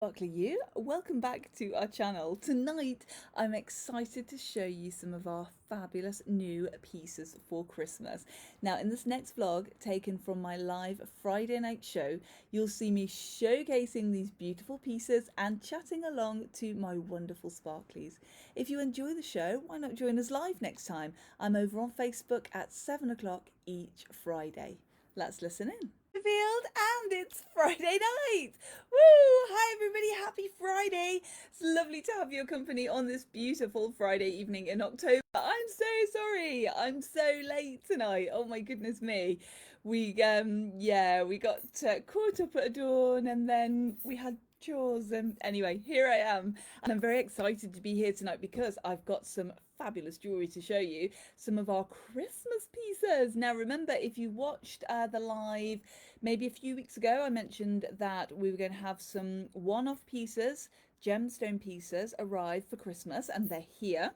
Sparkly you, welcome back to our channel. Tonight I'm excited to show you some of our fabulous new pieces for Christmas. Now in this next vlog taken from my live Friday night show, you'll see me showcasing these beautiful pieces and chatting along to my wonderful Sparklies. If you enjoy the show, why not join us live next time? I'm over on Facebook at 7 o'clock each Friday. Let's listen in. Revealed and it's Friday night. Woo! Hi everybody, happy Friday. It's lovely to have your company on this beautiful Friday evening in October. I'm so sorry. I'm so late tonight. Oh my goodness me. We got caught up at dawn and then we had chores and anyway, here I am. And I'm very excited to be here tonight because I've got some fabulous jewellery to show you, some of our Christmas pieces. Now remember, if you watched the live maybe a few weeks ago, I mentioned that we were going to have some one-off pieces, gemstone pieces, arrive for Christmas, and they're here.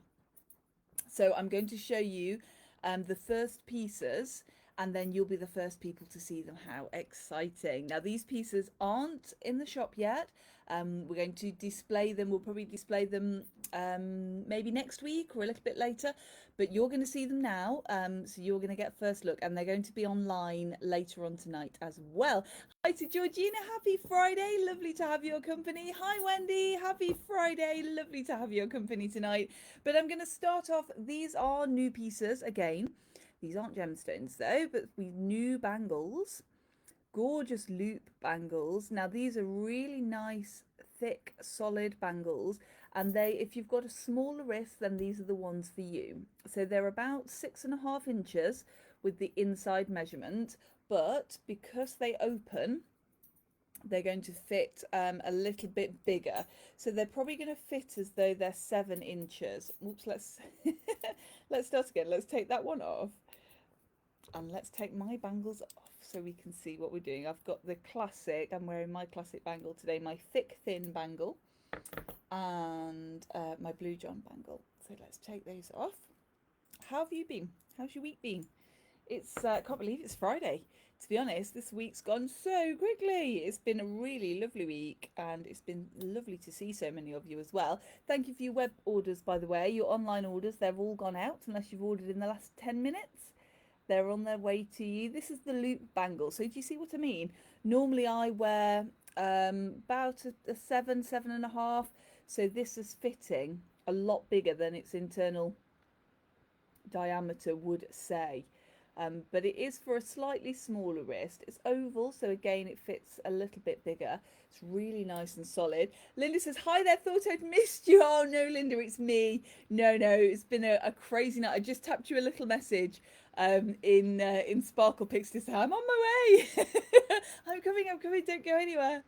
So I'm going to show you the first pieces, and then you'll be the first people to see them. How exciting. Now these pieces aren't in the shop yet. We're going to display them. We'll probably display them maybe next week or a little bit later, but you're going to see them now. So you're going to get first look, and they're going to be online later on tonight as well. Hi to Georgina, happy Friday, lovely to have your company. Hi Wendy, happy Friday, lovely to have your company tonight. But I'm going to start off, these are new pieces again. These aren't gemstones though, but new bangles, gorgeous loop bangles. Now these are really nice, thick, solid bangles, and if you've got a smaller wrist, then these are the ones for you. So they're about 6.5 inches with the inside measurement, but because they open, they're going to fit a little bit bigger. So they're probably going to fit as though they're 7 inches. Oops, let's let's start again. Let's take that one off. And let's take my bangles off so we can see what we're doing. I've got the classic, I'm wearing my classic bangle today, my thick thin bangle, and my blue John bangle. So let's take those off. How have you been? How's your week been? I can't believe it's Friday. To be honest, this week's gone so quickly. It's been a really lovely week, and it's been lovely to see so many of you as well. Thank you for your web orders, by the way. Your online orders, they've all gone out unless you've ordered in the last 10 minutes. They're on their way to you. This is the loop bangle. So do you see what I mean? Normally I wear about a 7.5. So this is fitting a lot bigger than its internal diameter would say. But it is for a slightly smaller wrist. It's oval, so again it fits a little bit bigger. It's really nice and solid. Linda says, hi there, thought I'd missed you. Oh no, Linda, it's me. No, it's been a crazy night. I just tapped you a little message in Sparkle Pics to say, I'm on my way. I'm coming, don't go anywhere.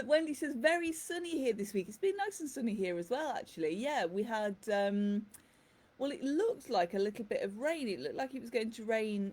Wendy says, very sunny here this week. It's been nice and sunny here as well, actually. Yeah, we had well, it looked like a little bit of rain. It looked like it was going to rain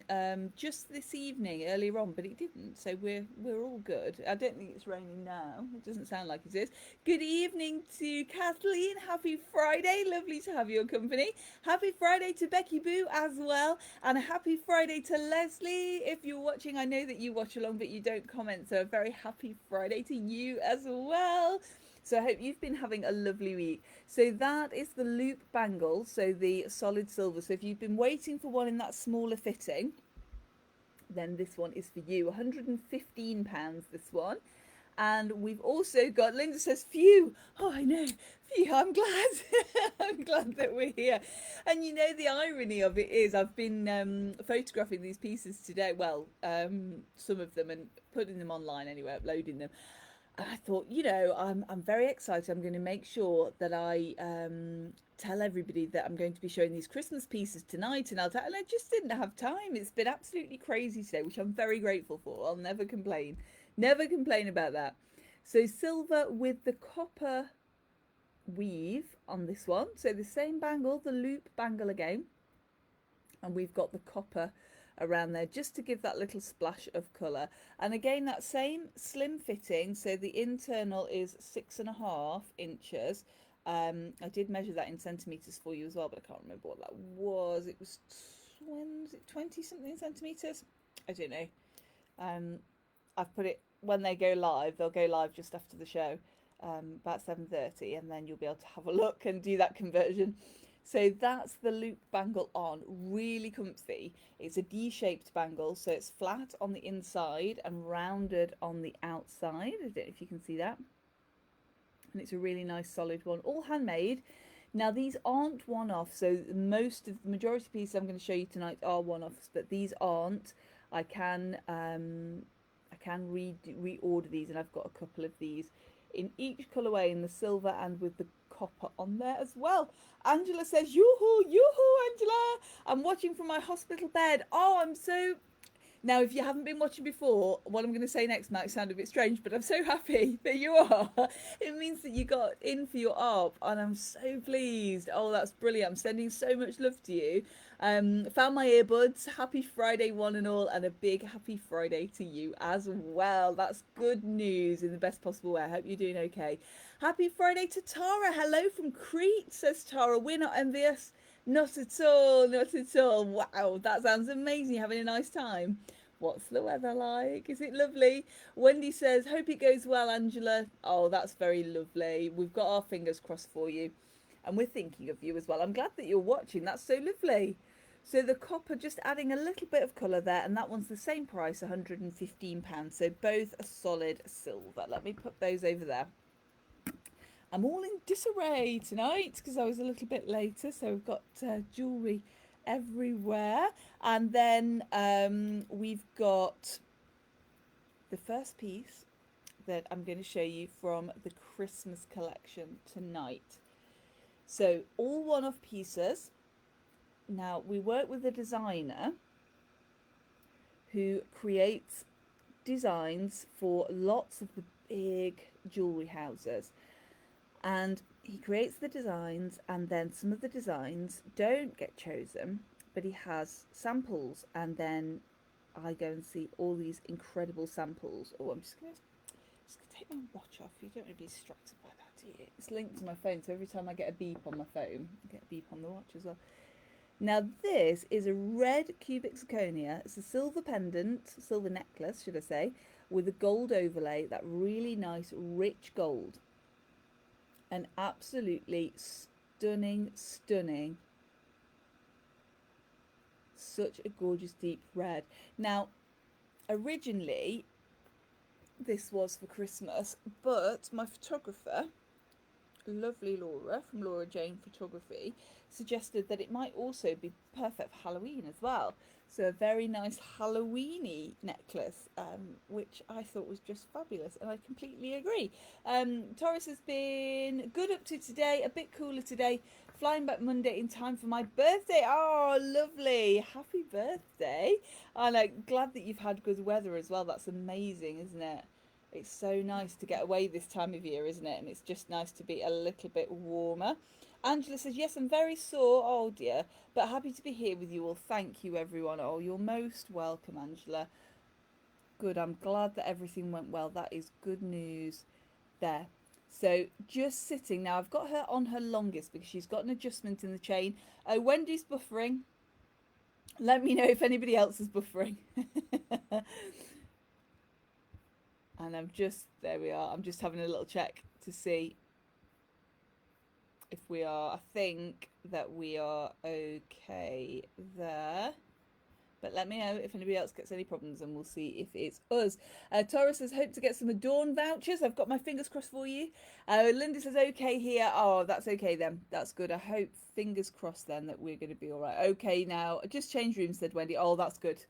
just this evening, earlier on, but it didn't. So we're all good. I don't think it's raining now. It doesn't sound like it is. Good evening to Kathleen. Happy Friday. Lovely to have your company. Happy Friday to Becky Boo as well. And a happy Friday to Leslie. If you're watching, I know that you watch along, but you don't comment. So a very happy Friday to you as well. So I hope you've been having a lovely week. So that is the loop bangle, so the solid silver. So if you've been waiting for one in that smaller fitting, then this one is for you. £115 this one. And we've also got, Linda says, phew. Oh, I know. Phew, I'm glad. I'm glad that we're here. And you know, the irony of it is I've been photographing these pieces today. Well, some of them, and putting them online anyway, uploading them. And I thought, you know, I'm very excited. I'm going to make sure that I tell everybody that I'm going to be showing these Christmas pieces tonight, and and I just didn't have time. It's been absolutely crazy today, which I'm very grateful for. I'll never complain. Never complain about that. So silver with the copper weave on this one. So the same bangle, the loop bangle again. And we've got the copper around there just to give that little splash of colour. And again, that same slim fitting, so the internal is 6.5 inches. I did measure that in centimetres for you as well, but I can't remember what that was. It was 20 something centimetres, I don't know. I've put it, when they go live, they'll go live just after the show. about 7:30, and then you'll be able to have a look and do that conversion. So that's the loop bangle on, really comfy. It's a D-shaped bangle, so it's flat on the inside and rounded on the outside. I don't know if you can see that. And it's a really nice solid one, all handmade. Now these aren't one-off, so most of the majority of pieces I'm going to show you tonight are one-offs, but these aren't. I can reorder these, and I've got a couple of these in each colourway, in the silver and with the copper on there as well. Angela says, yoo-hoo, yoo-hoo, Angela. I'm watching from my hospital bed. Oh, I'm so... Now, if you haven't been watching before, what I'm going to say next might sound a bit strange, but I'm so happy that you are. It means that you got in for your ARP, and I'm so pleased. Oh, that's brilliant. I'm sending so much love to you. Found my earbuds. Happy Friday, one and all, and a big happy Friday to you as well. That's good news in the best possible way. I hope you're doing okay. Happy Friday to Tara. Hello from Crete, says Tara. We're not envious. Not at all, not at all. Wow, that sounds amazing. Having a nice time. What's the weather like? Is it lovely? Wendy says, hope it goes well, Angela. Oh, that's very lovely. We've got our fingers crossed for you. And we're thinking of you as well. I'm glad that you're watching. That's so lovely. So the copper, just adding a little bit of colour there. And that one's the same price, £115. So both a solid silver. Let me put those over there. I'm all in disarray tonight because I was a little bit later, so we've got jewellery everywhere. And then we've got the first piece that I'm going to show you from the Christmas collection tonight. So all one-off pieces. Now we work with a designer who creates designs for lots of the big jewellery houses. And he creates the designs, and then some of the designs don't get chosen, but he has samples, and then I go and see all these incredible samples. Oh, I'm just gonna take my watch off. You don't want to be distracted by that, do you? It's linked to my phone, so every time I get a beep on my phone, I get a beep on the watch as well. Now this is a red cubic zirconia. It's a silver pendant, silver necklace, should I say, with a gold overlay, that really nice, rich gold. An absolutely stunning, stunning, such a gorgeous deep red. Now, originally, this was for Christmas, but my photographer, lovely Laura from Laura Jane Photography, suggested that it might also be perfect for Halloween as well. So a very nice Halloweeny necklace, which I thought was just fabulous, and I completely agree. Taurus has been good up to today, a bit cooler today, flying back Monday in time for my birthday. Oh, lovely. Happy birthday. And I'm glad that you've had good weather as well. That's amazing, isn't it? It's so nice to get away this time of year, isn't it? And it's just nice to be a little bit warmer. Angela says, yes, I'm very sore. Oh, dear. But happy to be here with you all. Thank you, everyone. Oh, you're most welcome, Angela. Good. I'm glad that everything went well. That is good news there. So just sitting. Now, I've got her on her longest because she's got an adjustment in the chain. Oh, Wendy's buffering. Let me know if anybody else is buffering. And I'm just, there we are. I'm just having a little check to see if we are. I think that we are okay there. But let me know if anybody else gets any problems, and we'll see if it's us. Taurus says, hope to get some Adorn vouchers. I've got my fingers crossed for you. Linda says, okay here. Oh, that's okay then. That's good. I hope, fingers crossed then, that we're going to be all right. Okay now. I just changed rooms, said Wendy. Oh, that's good.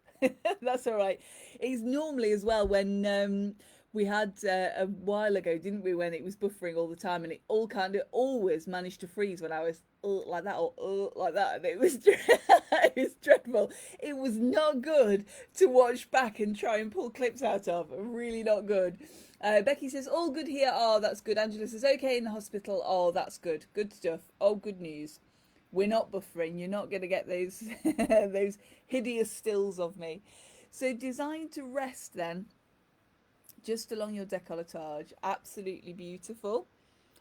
That's all right. It's normally as well when... we had a while ago, didn't we, when it was buffering all the time, and it all kind of always managed to freeze when I was like that or like that, and it was it was dreadful. It was not good to watch back and try and pull clips out of. Really not good. Becky says, all good here. Oh, that's good. Angela says, okay in the hospital. Oh, that's good. Good stuff. Oh, good news. We're not buffering. You're not going to get those those hideous stills of me. So designed to rest then, just along your décolletage. Absolutely beautiful.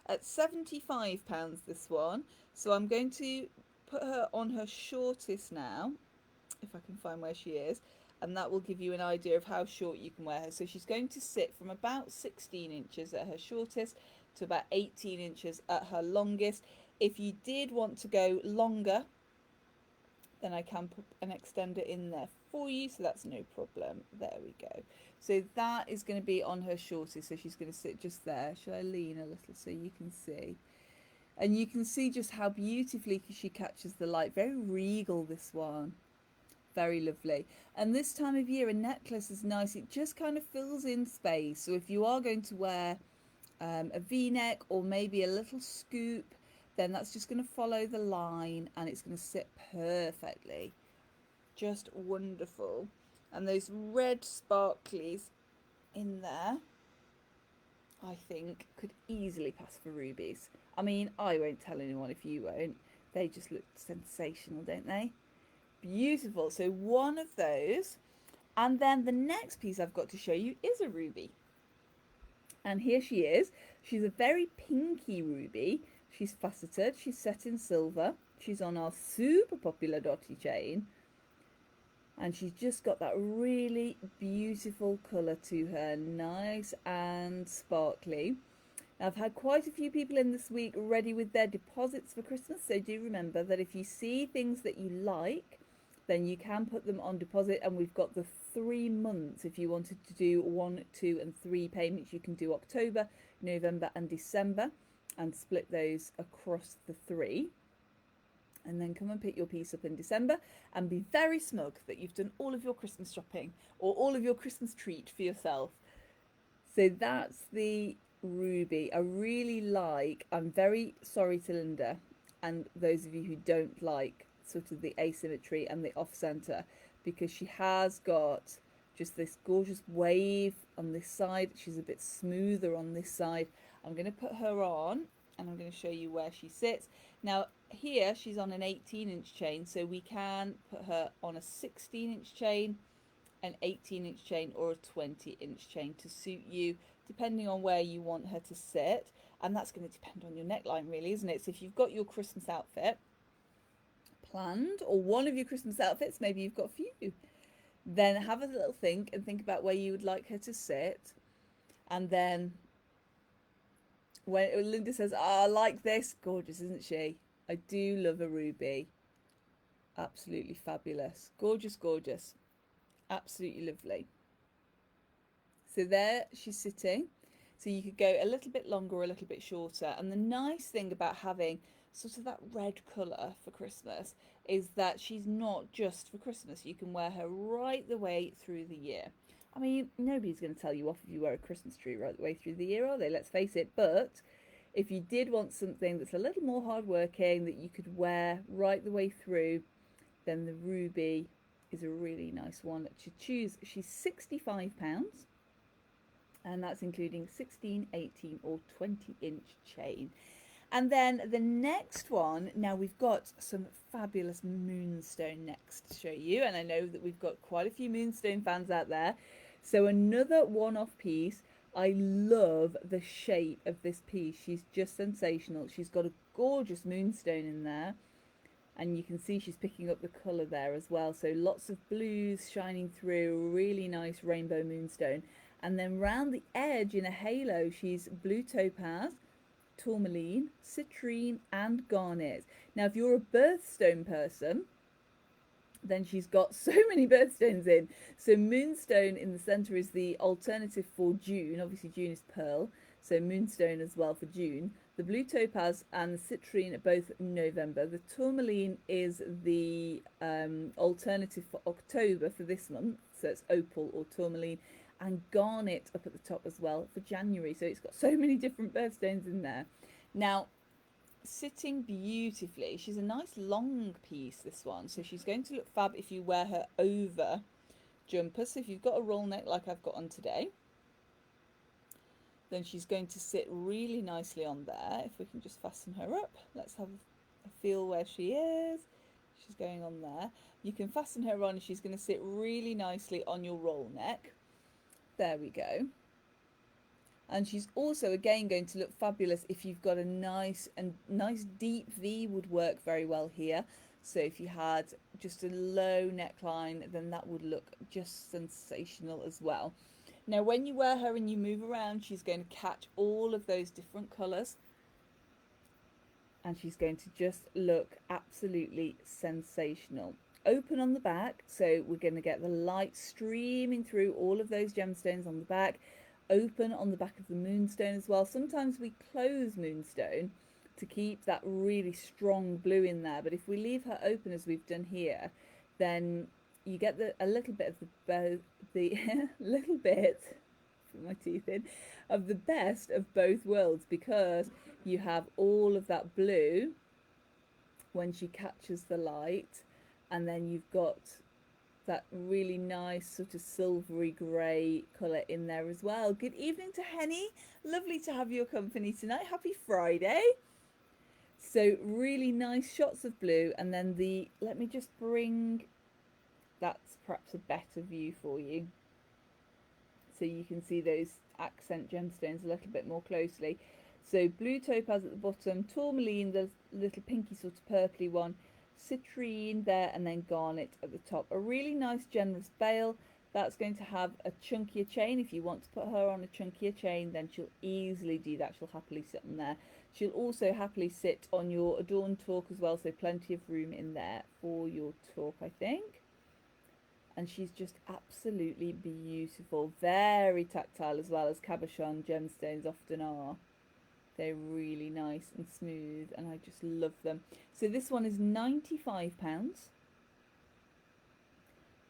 At £75 this one. So I'm going to put her on her shortest now, if I can find where she is, and that will give you an idea of how short you can wear her. So she's going to sit from about 16 inches at her shortest to about 18 inches at her longest. If you did want to go longer, then I can put an extender in there for you, so that's no problem. There we go. So that is going to be on her shortest, so she's going to sit just there. Shall I lean a little so you can see? And you can see just how beautifully she catches the light. Very regal, this one. Very lovely. And this time of year, a necklace is nice. It just kind of fills in space. So if you are going to wear a v-neck or maybe a little scoop, then that's just going to follow the line and it's going to sit perfectly. Just wonderful. And those red sparklies in there, I think, could easily pass for rubies. I mean, I won't tell anyone if you won't. They just look sensational, don't they? Beautiful. So one of those. And then the next piece I've got to show you is a ruby. And here she is. She's a very pinky ruby. She's faceted. She's set in silver. She's on our super popular dotty chain. And she's just got that really beautiful colour to her. Nice and sparkly. I've had quite a few people in this week ready with their deposits for Christmas. So do remember that if you see things that you like, then you can put them on deposit. And we've got the 3 months. If you wanted to do 1, 2 and 3 payments, you can do October, November and December and split those across the 3. And then come and pick your piece up in December and be very smug that you've done all of your Christmas shopping or all of your Christmas treat for yourself. So that's the ruby. I really like, I'm very sorry to Linda and those of you who don't like sort of the asymmetry and the off center, because she has got just this gorgeous wave on this side. She's a bit smoother on this side. I'm going to put her on and I'm going to show you where she sits. Now here she's on an 18-inch chain, so we can put her on a 16-inch chain, an 18-inch chain or a 20-inch chain to suit you, depending on where you want her to sit. And that's going to depend on your neckline really, isn't it? So if you've got your Christmas outfit planned, or one of your Christmas outfits, maybe you've got a few, then have a little think and think about where you would like her to sit. And then when Linda says, oh, I like this, gorgeous, isn't she? I do love a ruby. Absolutely fabulous. Gorgeous, gorgeous. Absolutely lovely. So there she's sitting. So you could go a little bit longer or a little bit shorter. And the nice thing about having sort of that red colour for Christmas is that she's not just for Christmas. You can wear her right the way through the year. I mean, nobody's going to tell you off if you wear a Christmas tree right the way through the year, are they? Let's face it. But if you did want something that's a little more hardworking that you could wear right the way through, then the ruby is a really nice one to choose. She's £65, and that's including 16, 18 or 20-inch chain. And then the next one, now we've got some fabulous Moonstone next to show you, and I know that we've got quite a few Moonstone fans out there. So another one-off piece. I love the shape of this piece. She's just sensational. She's got a gorgeous Moonstone in there, and you can see she's picking up the colour there as well. So lots of blues shining through, really nice rainbow Moonstone. And then round the edge in a halo, she's blue topaz, tourmaline, citrine and garnet. Now if you're a birthstone person, then she's got so many birthstones in. So Moonstone in the centre is the alternative for June. Obviously June is pearl, so Moonstone as well for June. The blue topaz and the citrine are both November. The tourmaline is the alternative for October for this month, so it's opal or tourmaline, and garnet up at the top as well for January. So it's got so many different birthstones in there. Now, sitting beautifully, she's a nice long piece, this one, so she's going to look fab if you wear her over jumper. So if you've got a roll neck like I've got on today, then she's going to sit really nicely on there. If we can just fasten her up, let's have a feel where she is. She's going on there. You can fasten her on and she's going to sit really nicely on your roll neck. There we go. And she's also again going to look fabulous if you've got a nice deep V would work very well here. So if you had just a low neckline, then that would look just sensational as well. Now when you wear her and you move around, she's going to catch all of those different colours, and she's going to just look absolutely sensational. Open on the back, so we're going to get the light streaming through all of those gemstones on the back. Open on the back of the Moonstone as well. Sometimes we close Moonstone to keep that really strong blue in there, but if we leave her open as we've done here, then you get a little bit of the little bit, put my teeth in, of the best of both worlds, because you have all of that blue when she catches the light, and then you've got that really nice sort of silvery grey colour in there as well. Good evening to Henny. Lovely to have your company tonight. Happy Friday. So really nice shots of blue, and then let me just bring, that's perhaps a better view for you, so you can see those accent gemstones a little bit more closely. So blue topaz at the bottom, tourmaline, the little pinky sort of purpley one, citrine there, and then garnet at the top. A really nice generous bail. That's going to have a chunkier chain. If you want to put her on a chunkier chain, then she'll easily do that. She'll happily sit on there. She'll also happily sit on your adorned torque as well, so plenty of room in there for your torque, I think. And she's just absolutely beautiful. Very tactile as well, as cabochon gemstones often are. They're really nice and smooth, and I just love them. So this one is £95,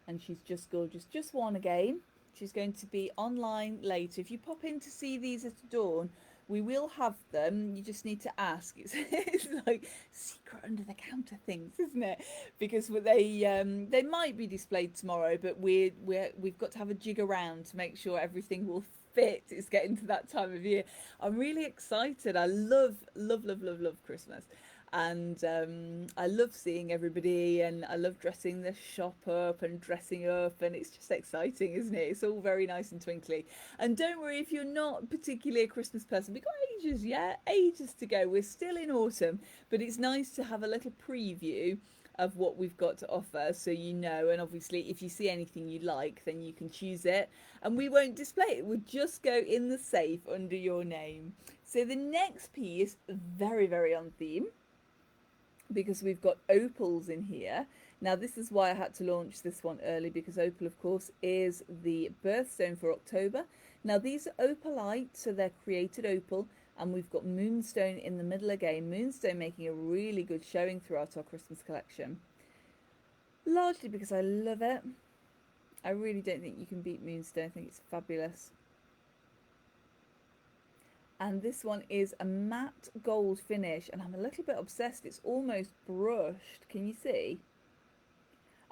and she's just gorgeous. Just one again. She's going to be online later. If you pop in to see these at dawn, we will have them. You just need to ask. It's like secret under the counter things, isn't it? Because they might be displayed tomorrow, but we've got to have a jig around to make sure everything will fit. It's getting to that time of year. I'm really excited. I love Christmas, and I love seeing everybody, and I love dressing the shop up and dressing up, and it's just exciting, isn't it? It's all very nice and twinkly. And don't worry if you're not particularly a Christmas person, we've got ages to go. We're still in autumn, but it's nice to have a little preview of what we've got to offer, so you know. And obviously if you see anything you like, then you can choose it, and we won't display it. We'll just go in the safe under your name. So the next piece, very on theme, because we've got opals in here. Now this is why I had to launch this one early, because opal of course is the birthstone for October. Now these are opalite, so they're created opal, and we've got Moonstone in the middle again. Moonstone making a really good showing throughout our Christmas collection, largely because I love it. I really don't think you can beat Moonstone. I think it's fabulous. And this one is a matte gold finish, and I'm a little bit obsessed. It's almost brushed. Can you see?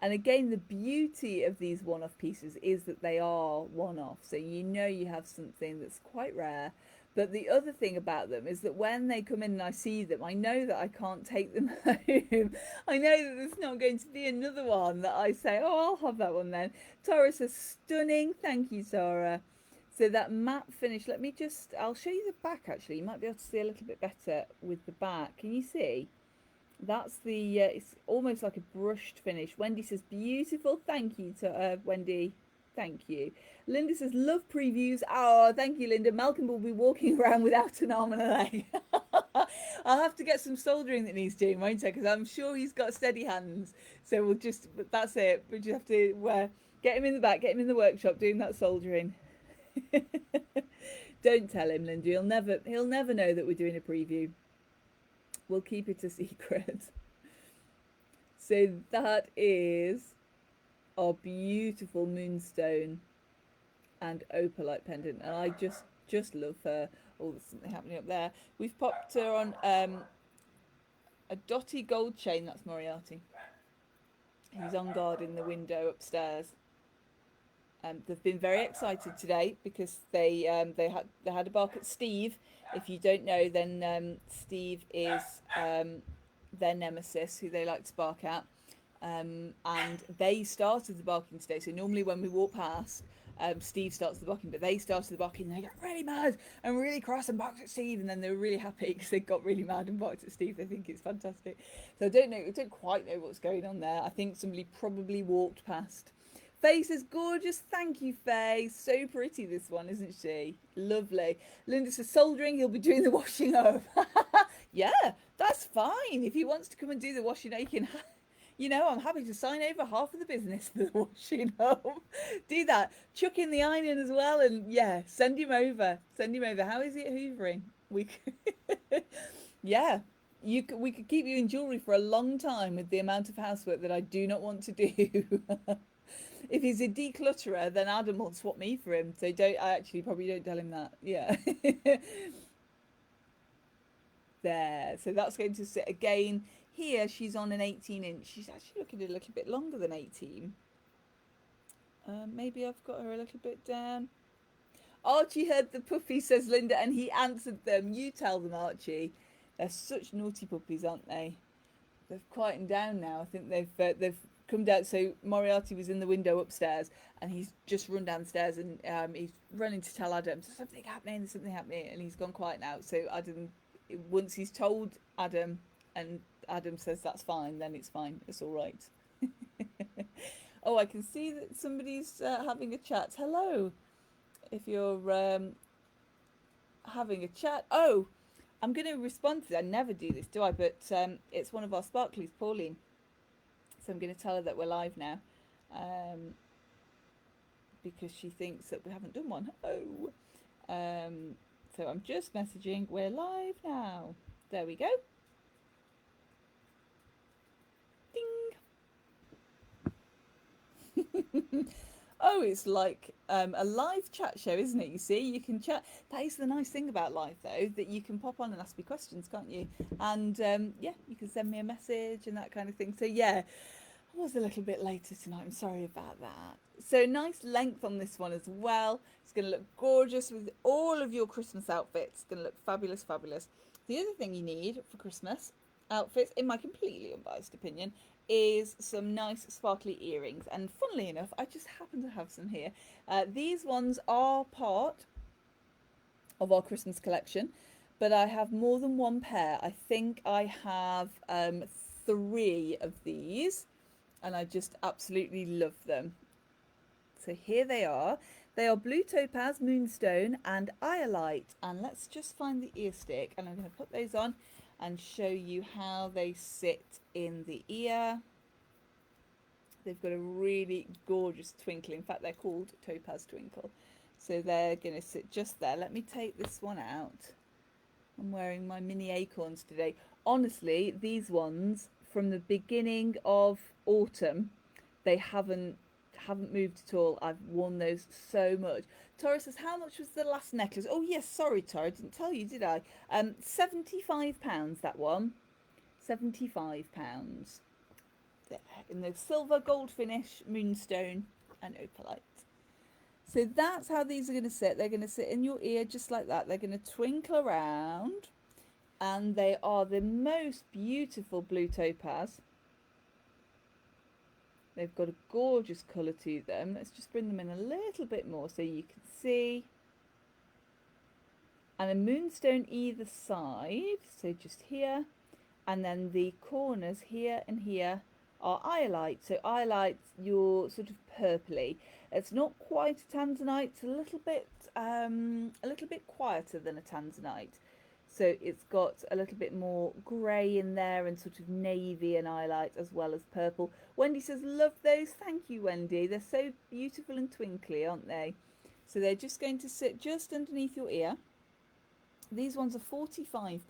And again, the beauty of these one-off pieces is that they are one-off, so you know you have something that's quite rare. But the other thing about them is that when they come in and I see them, I know that I can't take them home. I know that there's not going to be another one that I say, oh, I'll have that one then. Tara says, stunning. Thank you, Tara. So that matte finish, I'll show you the back actually. You might be able to see a little bit better with the back. Can you see? That's it's almost like a brushed finish. Wendy says, beautiful. Thank you to Wendy. Thank you. Linda says, love previews. Oh, thank you, Linda. Malcolm will be walking around without an arm and a leg. I'll have to get some soldering that needs doing, won't I? Because I'm sure he's got steady hands. So that's it. We just have to get him in the back, get him in the workshop doing that soldering. Don't tell him, Linda. He'll never know that we're doing a preview. We'll keep it a secret. So that is our beautiful Moonstone and Opalite pendant, and I just love her. Oh, there's something happening up there. We've popped her on a dotty gold chain. That's Moriarty. He's on guard in the window upstairs. They've been very excited today because they had a bark at Steve. If you don't know, then Steve is their nemesis, who they like to bark at, and they started the barking today. So normally when we walk past, Steve starts the barking, but they started the barking and they got really mad and really cross and barked at Steve, and then they were really happy because they got really mad and barked at Steve. They think it's fantastic. So I don't quite know what's going on there. I think somebody probably walked past Faye says, gorgeous. Thank you, Faye. So pretty, this one, isn't she? Lovely. Linda says, soldering, he'll be doing the washing up. Yeah, that's fine. If he wants to come and do the washing up, he can. You know, I'm happy to sign over half of the business for the washing up. Do that. Chuck in the iron as well, and yeah, send him over. Send him over. How is he at hoovering? We could, yeah, we could keep you in jewellery for a long time with the amount of housework that I do not want to do. If he's a declutterer, then Adam will swap me for him. So don't. I actually probably don't tell him that. Yeah. There. So that's going to sit again. Here she's on an 18-inch. She's actually looking a little bit longer than 18. Maybe I've got her a little bit down. Archie heard the puppy, says Linda, and he answered them. You tell them, Archie. They're such naughty puppies, aren't they? They've quietened down now. I think they've come down. So Moriarty was in the window upstairs, and he's just run downstairs, and he's running to tell Adam, there's something happening, and he's gone quiet now. So Adam, once he's told Adam, and Adam says that's fine, then it's fine. It's all right. Oh, I can see that somebody's having a chat. Hello. If you're having a chat. Oh, I'm going to respond to that. I never do this, do I? But it's one of our Sparklies, Pauline. So I'm going to tell her that we're live now. Because she thinks that we haven't done one. Oh. So I'm just messaging, we're live now. There we go. Ding. Oh, it's like a live chat show, isn't it? You see, you can chat. That is the nice thing about live, though, that you can pop on and ask me questions, can't you? And yeah, you can send me a message and that kind of thing. So yeah, I was a little bit later tonight. I'm sorry about that. So nice length on this one as well. It's going to look gorgeous with all of your Christmas outfits. It's going to look fabulous, fabulous. The other thing you need for Christmas outfits, in my completely unbiased opinion, is some nice sparkly earrings. And funnily enough, I just happen to have some here. These ones are part of our Christmas collection, but I have more than one pair. I think I have 3 of these, and I just absolutely love them. So here they are. They are blue topaz, moonstone, and iolite. And let's just find the ear stick, and I'm going to put those on and show you how they sit in the ear. They've got a really gorgeous twinkle. In fact, they're called Topaz Twinkle. So they're going to sit just there. Let me take this one out. I'm wearing my mini acorns today. Honestly, these ones from the beginning of autumn, they haven't moved at all. I've worn those so much. Tora says, how much was the last necklace? Oh yes, sorry Tora, I didn't tell you, did I? £75, that one. £75. There, in the silver, gold finish, moonstone and opalite. So that's how these are going to sit. They're going to sit in your ear just like that. They're going to twinkle around, and they are the most beautiful blue topaz. They've got a gorgeous colour to them. Let's just bring them in a little bit more so you can see. And a moonstone either side, so just here. And then the corners here and here are iolite. So iolite, you're sort of purpley. It's not quite a tanzanite. It's a little bit quieter than a tanzanite. So it's got a little bit more grey in there and sort of navy and iolite as well as purple. Wendy says, love those. Thank you, Wendy. They're so beautiful and twinkly, aren't they? So they're just going to sit just underneath your ear. These ones are £45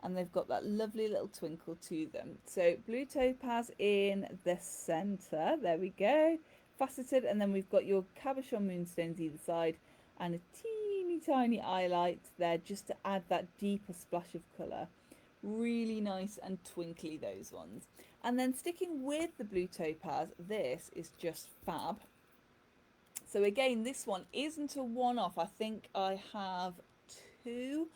and they've got that lovely little twinkle to them. So blue topaz in the centre. There we go. Faceted. And then we've got your cabochon moonstones either side and a teeny tiny iolite there just to add that deeper splash of colour. Really nice and twinkly, those ones. And then sticking with the blue topaz, this is just fab. So again, this one isn't a one-off. I think I have 2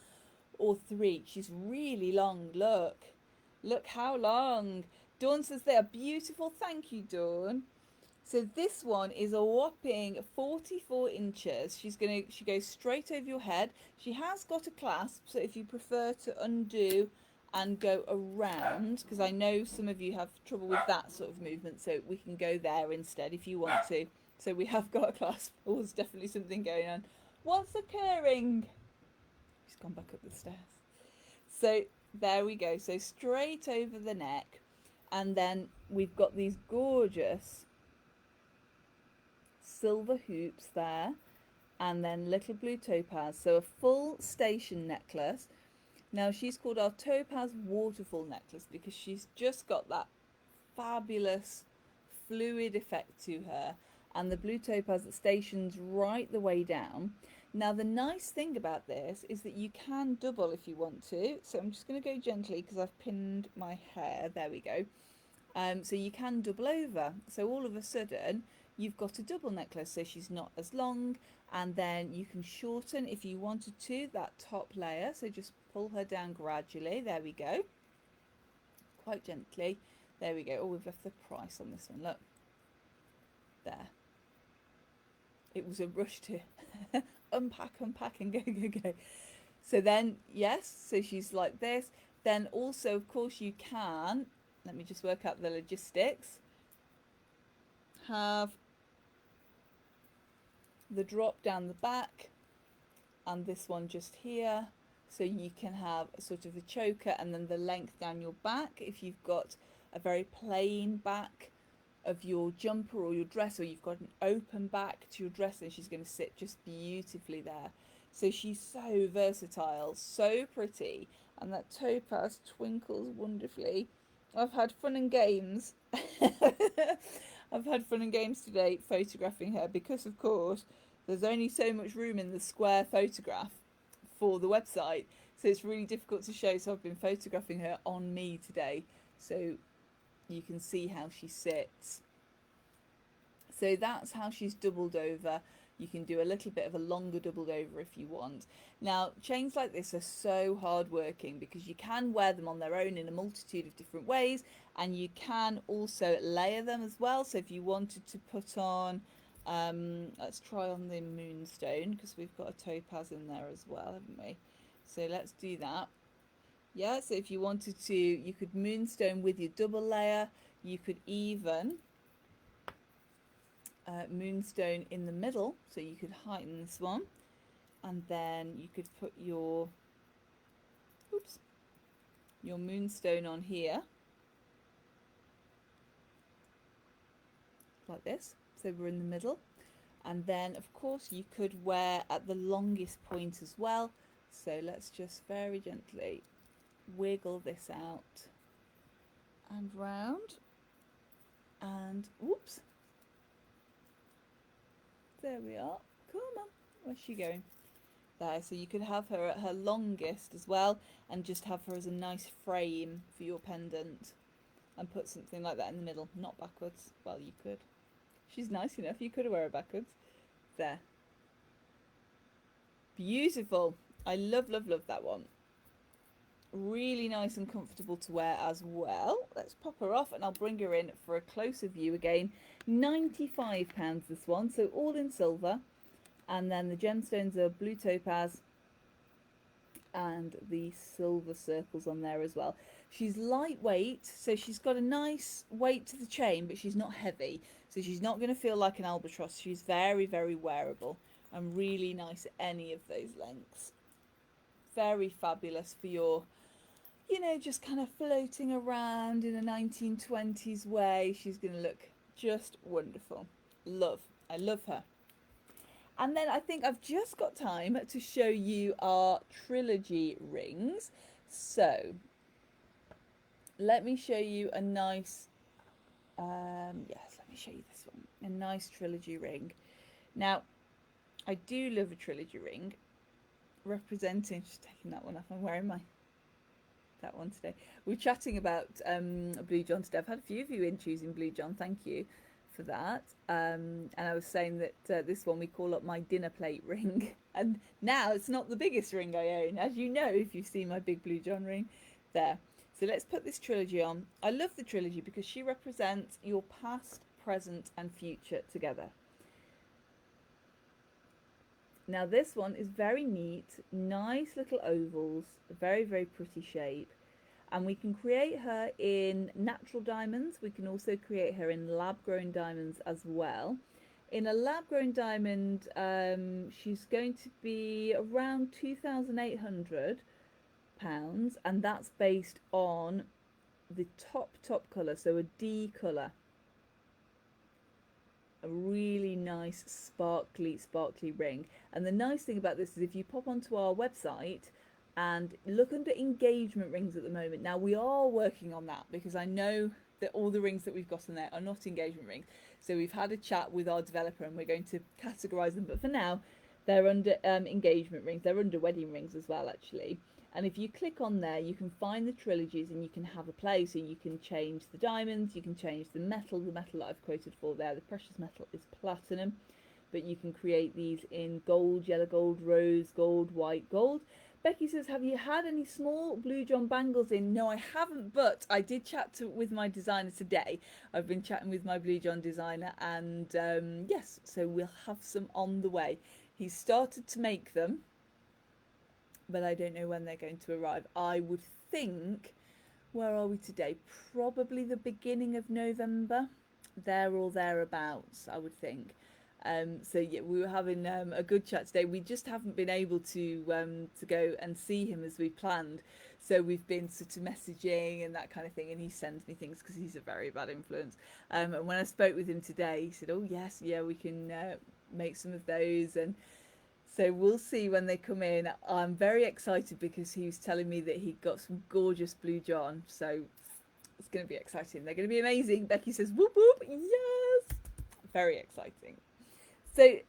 or 3. She's really long. Look how long. Dawn says they are beautiful. Thank you, Dawn. So this one is a whopping 44 inches. She goes straight over your head. She has got a clasp, so if you prefer to undo and go around, because I know some of you have trouble with that sort of movement, so we can go there instead if you want to. So we have got a clasp. Oh, there's definitely something going on. What's occurring? She's gone back up the stairs. So there we go. So straight over the neck, and then we've got these gorgeous silver hoops there, and then little blue topaz. So a full station necklace. Now she's called our Topaz Waterfall necklace because she's just got that fabulous fluid effect to her, and the blue topaz that stations right the way down. Now the nice thing about this is that you can double if you want to. So I'm just going to go gently because I've pinned my hair. There we go. So you can double over. So all of a sudden you've got a double necklace, so she's not as long, and then you can shorten if you wanted to that top layer. So just pull her down gradually. There we go. Quite gently. There we go. Oh, we've left the price on this one. Look. There. It was a rush to unpack and go. So then, yes, so she's like this. Then also, of course, you can, let me just work out the logistics, have the drop down the back and this one just here. So you can have a sort of a choker and then the length down your back if you've got a very plain back of your jumper or your dress, or you've got an open back to your dress, and she's going to sit just beautifully there. So she's so versatile, so pretty, and that topaz twinkles wonderfully. I've had fun and games. I've had fun and games today photographing her because, of course, there's only so much room in the square photograph for the website, so it's really difficult to show. So I've been photographing her on me today, so you can see how she sits. So that's how she's doubled over. You can do a little bit of a longer doubled over if you want. Now, chains like this are so hard working because you can wear them on their own in a multitude of different ways, and you can also layer them as well. So if you wanted to put on, let's try on the Moonstone because we've got a topaz in there as well, haven't we? So let's do that. Yeah, so if you wanted to, you could Moonstone with your double layer. You could even Moonstone in the middle, so you could heighten this one, and then you could put your Moonstone on here like this, so we're in the middle. And then of course you could wear at the longest point as well. So let's just very gently wiggle this out and round, and whoops, there we are. Come on, where's she going? There, so you could have her at her longest as well, and just have her as a nice frame for your pendant, and put something like that in the middle, not backwards. Well, you could. She's nice enough, you could wear her backwards. There. Beautiful. I love that one. Really nice and comfortable to wear as well. Let's pop her off and I'll bring her in for a closer view again. £95 this one, so all in silver, and then the gemstones are blue topaz and the silver circles on there as well. She's lightweight, so she's got a nice weight to the chain, but she's not heavy, so she's not going to feel like an albatross. She's very, very wearable and really nice at any of those lengths. Very fabulous for your, you know, just kind of floating around in a 1920s way. She's going to look just wonderful. I love her. And then I think I've just got time to show you our Trilogy rings. So let me show you a nice, yes, let me show you this one, a nice Trilogy ring. Now, I do love a Trilogy ring representing, just taking that one off, I'm wearing that one today. We're chatting about Blue John today. I've had a few of you in choosing Blue John, thank you for that. And I was saying that this one we call up my dinner plate ring, and now it's not the biggest ring I own, as you know if you've seen my big Blue John ring there. So let's put this Trilogy on. I love the Trilogy because she represents your past, present and future together. Now this one is very neat, nice little ovals, very, very pretty shape. And we can create her in natural diamonds. We can also create her in lab-grown diamonds as well. In a lab-grown diamond, she's going to be around £2,800, and that's based on the top colour, so a D colour. A really nice sparkly ring. And the nice thing about this is if you pop onto our website and look under engagement rings at the moment. Now we are working on that because I know that all the rings that we've got on there are not engagement rings. So we've had a chat with our developer and we're going to categorize them. But for now, they're under engagement rings. They're under wedding rings as well, actually. And if you click on there, you can find the trilogies and you can have a play. So you can change the diamonds, you can change the metal. The metal that I've quoted for there, the precious metal, is platinum. But you can create these in gold, yellow gold, rose gold, white gold. Becky says, have you had any small blue John bangles in? No, I haven't, but I did chat with my designer today. I've been chatting with my blue John designer, and yes, so we'll have some on the way. He's started to make them, but I don't know when they're going to arrive. I would think, where are we today? Probably the beginning of November, there or thereabouts, I would think. So yeah, we were having a good chat today. We just haven't been able to go and see him as we planned. So we've been sort of messaging and that kind of thing, and he sends me things because he's a very bad influence. And when I spoke with him today, he said, "Oh yes, yeah, we can make some of those." And so we'll see when they come in. I'm very excited because he was telling me that he got some gorgeous blue John. So it's going to be exciting. They're going to be amazing. Becky says, "Whoop whoop, yes!" Very exciting. So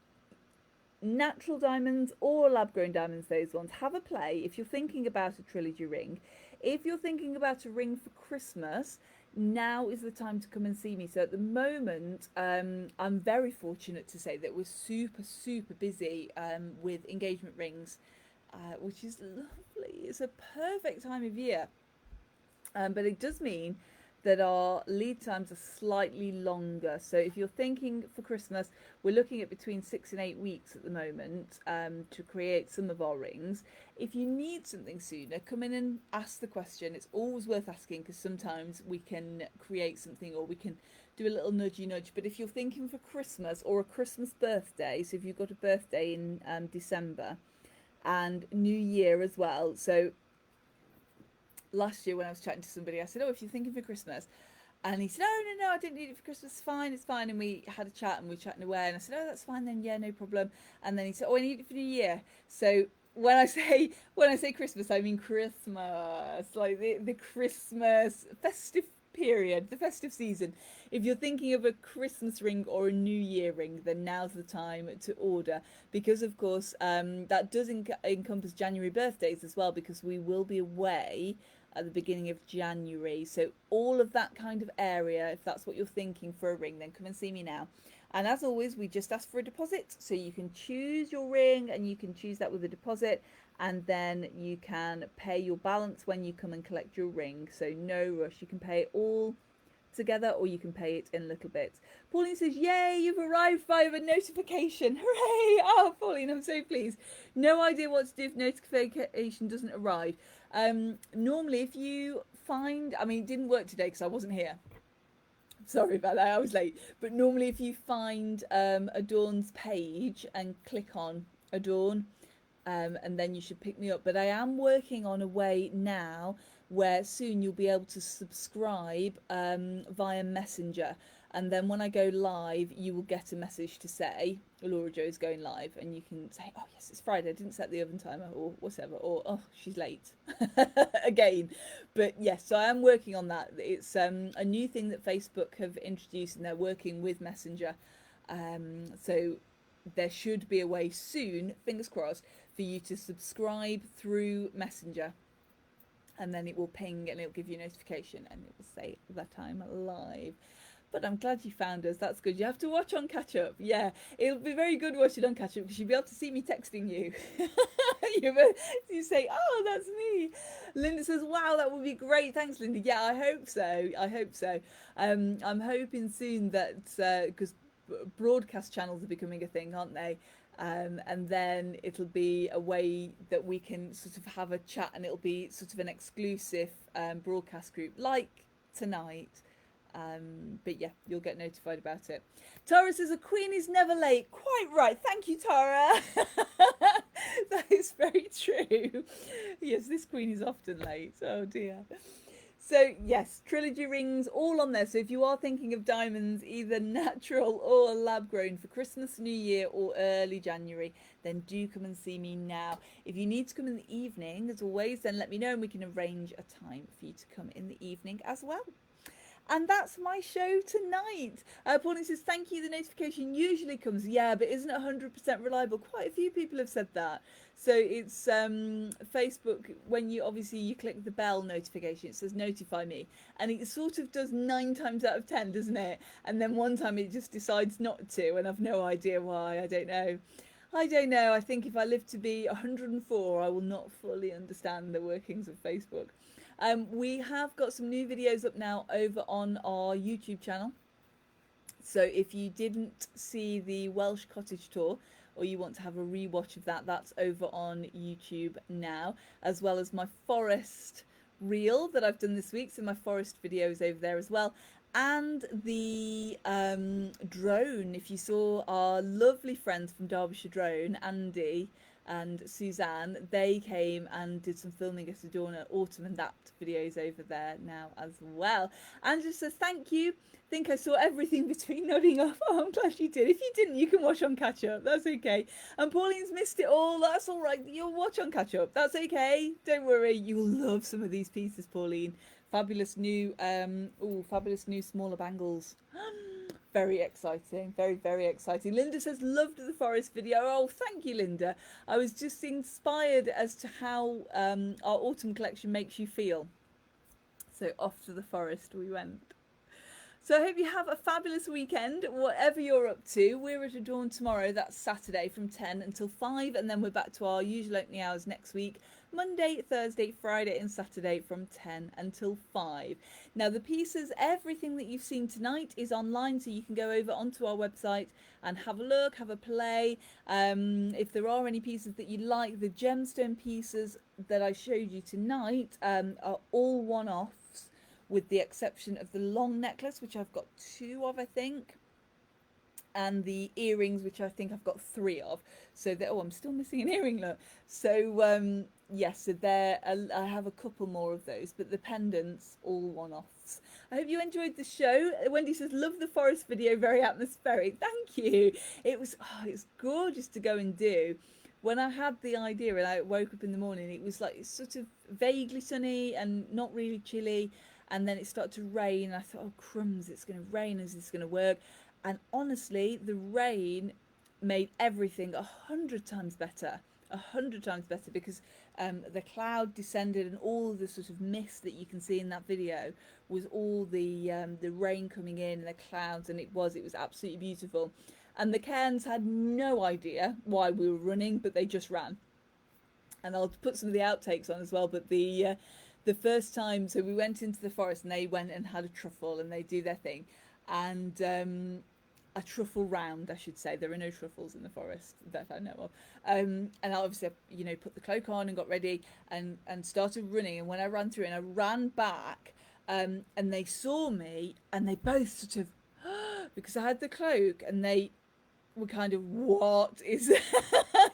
natural diamonds or lab-grown diamonds, those ones, have a play if you're thinking about a trilogy ring. If you're thinking about a ring for Christmas, now is the time to come and see me. So at the moment, I'm very fortunate to say that we're super busy with engagement rings, which is lovely. It's a perfect time of year. But it does mean that our lead times are slightly longer. So if you're thinking for Christmas, we're looking at between 6 and 8 weeks at the moment to create some of our rings. If you need something sooner, come in and ask the question. It's always worth asking because sometimes we can create something or we can do a little nudgy nudge. But if you're thinking for Christmas or a Christmas birthday, so if you've got a birthday in December and New Year as well, so last year when I was chatting to somebody, I said, "Oh, if you're thinking for Christmas," and he said, "Oh, no, I didn't need it for Christmas. It's fine." And we had a chat and we were chatting away, and I said, "Oh, that's fine then. Yeah, no problem." And then he said, "Oh, I need it for New Year." So when I say Christmas, I mean Christmas, like the Christmas festive period, the festive season. If you're thinking of a Christmas ring or a New Year ring, then now's the time to order, because of course that does encompass January birthdays as well, because we will be away at the beginning of January. So all of that kind of area, if that's what you're thinking for a ring, then come and see me now. And as always, we just ask for a deposit, so you can choose your ring and you can choose that with a deposit, and then you can pay your balance when you come and collect your ring. So no rush, you can pay it all together or you can pay it in little bits. Pauline says, "Yay, you've arrived via a notification." Hooray! Oh, Pauline, I'm so pleased. No idea what to do if notification doesn't arrive. Normally if you find, I mean, it didn't work today because I wasn't here. Sorry about that, I was late. But normally if you find Adorn's page and click on Adorn, and then you should pick me up. But I am working on a way now where soon you'll be able to subscribe via Messenger, and then when I go live you will get a message to say Laura Jo's going live, and you can say, "Oh yes, it's Friday, I didn't set the oven timer," or whatever, or "Oh, she's late." Again. But yes, so I am working on that. It's a new thing that Facebook have introduced, and they're working with Messenger, so there should be a way soon, fingers crossed, for you to subscribe through Messenger, and then it will ping and it'll give you a notification and it will say that I'm live. But I'm glad you found us. That's good. You have to watch on catch up. Yeah, it'll be very good watching on catch up because you'll be able to see me texting you. You say, "Oh, that's me." Linda says, "Wow, that would be great. Thanks, Linda." Yeah, I hope so. I'm hoping soon that because broadcast channels are becoming a thing, aren't they? And then it'll be a way that we can sort of have a chat, and it'll be sort of an exclusive broadcast group like tonight. But yeah, you'll get notified about it. Tara says a queen is never late. Quite right. Thank you, Tara. That is very true. Yes, this queen is often late. Oh dear. So yes, Trilogy rings all on there. So if you are thinking of diamonds, either natural or lab grown for Christmas, New Year or early January, then do come and see me now. If you need to come in the evening, as always, then let me know and we can arrange a time for you to come in the evening as well. And that's my show tonight. Pauline says, thank you. The notification usually comes. Yeah, but isn't it 100% reliable? Quite a few people have said that. So it's Facebook, when you click the bell notification, it says notify me. And it sort of does 9 times out of 10, doesn't it? And then one time it just decides not to. And I've no idea why. I don't know. I think if I live to be 104, I will not fully understand the workings of Facebook. We have got some new videos up now over on our YouTube channel. So if you didn't see the Welsh cottage tour, or you want to have a rewatch of that, that's over on YouTube now, as well as my forest reel that I've done this week. So my forest video is over there as well. And the drone, if you saw our lovely friends from Derbyshire Drone, Andy and Suzanne, they came and did some filming at Adorna Autumn, and that video is over there now as well. And just says thank you. Think I saw everything between nodding off. Oh, I'm glad you did. If you didn't, you can watch on catch up. That's okay. And Pauline's missed it all. That's all right. You'll watch on catch up. That's okay. Don't worry. You'll love some of these pieces, Pauline. Fabulous new smaller bangles. Very exciting. Very, very exciting. Linda says, loved the forest video. Oh, thank you, Linda. I was just inspired as to how our autumn collection makes you feel. So off to the forest we went. So I hope you have a fabulous weekend, whatever you're up to. We're at Adorn tomorrow. That's Saturday from 10 until 5. And then we're back to our usual opening hours next week. Monday, Thursday, Friday and Saturday from 10 until 5. Now the pieces, everything that you've seen tonight is online, so you can go over onto our website and have a look, have a play. If there are any pieces that you like, the gemstone pieces that I showed you tonight are all one-offs, with the exception of the long necklace, which I've got 2 of, I think. And the earrings, which I think I've got 3 of. So that, oh, I'm still missing an earring, look. So yes, so there I have a couple more of those, but the pendants all one-offs. I hope you enjoyed the show. Wendy says, love the forest video, very atmospheric. Thank you. It's gorgeous to go and do. When I had the idea and I woke up in the morning, it was like sort of vaguely sunny and not really chilly, and then it started to rain, and I thought, oh crumbs, it's going to rain, is this going to work? And honestly, the rain made everything 100 times better. 100 times better, because the cloud descended, and all the sort of mist that you can see in that video was all the rain coming in and the clouds, and it was absolutely beautiful. And the Cairns had no idea why we were running, but they just ran. And I'll put some of the outtakes on as well. But the first time, so we went into the forest and they went and had a truffle, and they do their thing, and a truffle round, I should say. There are no truffles in the forest that I know of. And I obviously, put the cloak on and got ready and started running. And when I ran through and I ran back, and they saw me, and they both sort of, because I had the cloak, and they were kind of, what is that?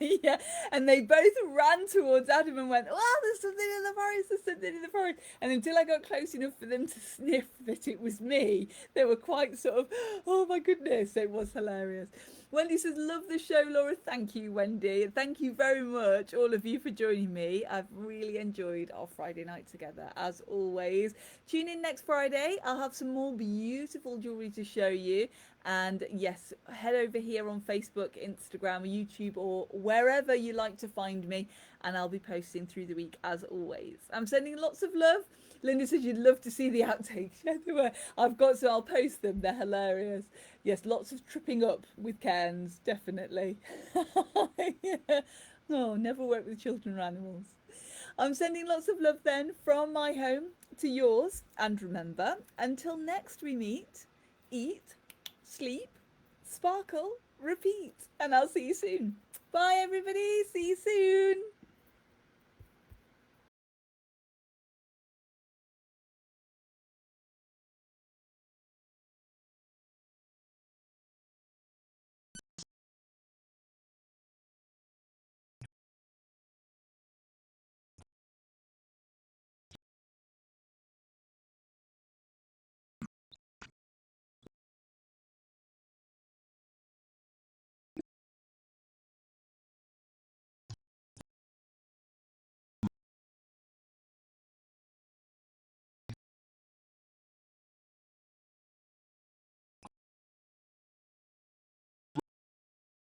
Yeah, and they both ran towards Adam and went, oh, there's something in the forest, there's something in the forest. And until I got close enough for them to sniff that it was me, they were quite sort of, oh my goodness. It was hilarious. Wendy says, love the show, Laura. Thank you, Wendy. Thank you very much, all of you, for joining me. I've really enjoyed our Friday night together, as always. Tune in next Friday. I'll have some more beautiful jewellery to show you. And yes, head over here on Facebook, Instagram, YouTube, or wherever you like to find me, and I'll be posting through the week as always. I'm sending lots of love. Linda says you'd love to see the outtakes. Yeah, they were. I've got some, I'll post them. They're hilarious. Yes, lots of tripping up with Cairns, definitely. Yeah. Oh, never work with children or animals. I'm sending lots of love then from my home to yours. And remember, until next we meet, eat, sleep, sparkle, repeat, and I'll see you soon. Bye everybody, see you soon.